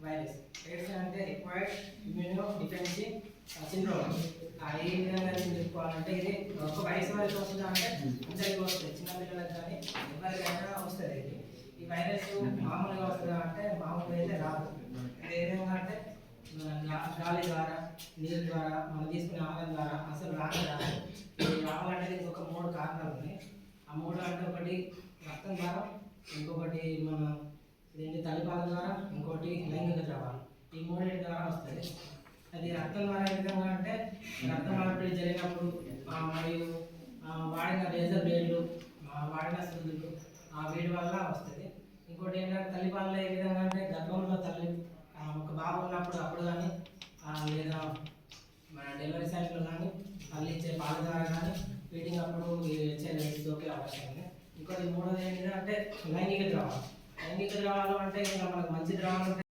Virus. AIDS అంటే acquired immuno defensive syndrome. ఏ విధంగా చెప్పుకోవాలంటే ఇది ఒక వయసు వరకు వస్తుందా అంటే అందరికీ వస్తుంది, చిన్నపిల్లలకు కానీ ఎవరికైనా వస్తుంది. ఈ వైరస్ మామూలుగా వస్తుందా అంటే మామూలుగా అయితే రాదు. ఇది ఏ విధంగా అంటే గాలి ద్వారా, నీరు ద్వారా, మనం తీసుకునే ఆహారం ద్వారా అసలు రాదు. ఇది రావాలంటే దీనికి ఒక 3 కారణాలు ఉన్నాయి. ఆ 3 అంటే ఒకటి రక్తం ద్వారా, ఇంకొకటి మన తల్లిపాల ద్వారా, ఇంకోటి లైంగిక ద్రవాలు. ఈ 3 ద్వారా వస్తుంది. అది రక్తం ద్వారా ఏ విధంగా అంటే రక్త మార్పిడి జరిగినప్పుడు మరియు వాడిన లేజర్ బ్లేడ్లు, వాడిన సూదులు, వీటి వల్ల వస్తుంది. ఇంకోటి ఏంటంటే తల్లిపాలలో ఏ విధంగా అంటే గర్భంలో తల్లి ఒక బాబు ఉన్నప్పుడు అప్పుడు కానీ లేదా మన డెలివరీ సైడ్లో కానీ తల్లి ఇచ్చే పాల ద్వారా కానీ ఫీడింగ్ అప్పుడు సోకే అవకాశం ఉంది. ఇంకోటి 3వది ఏంటంటే లైంగిక ద్రవాలు. లైంగిక ద్రవాలు అంటే ఇంకా మనకు మంచి ద్రవాలు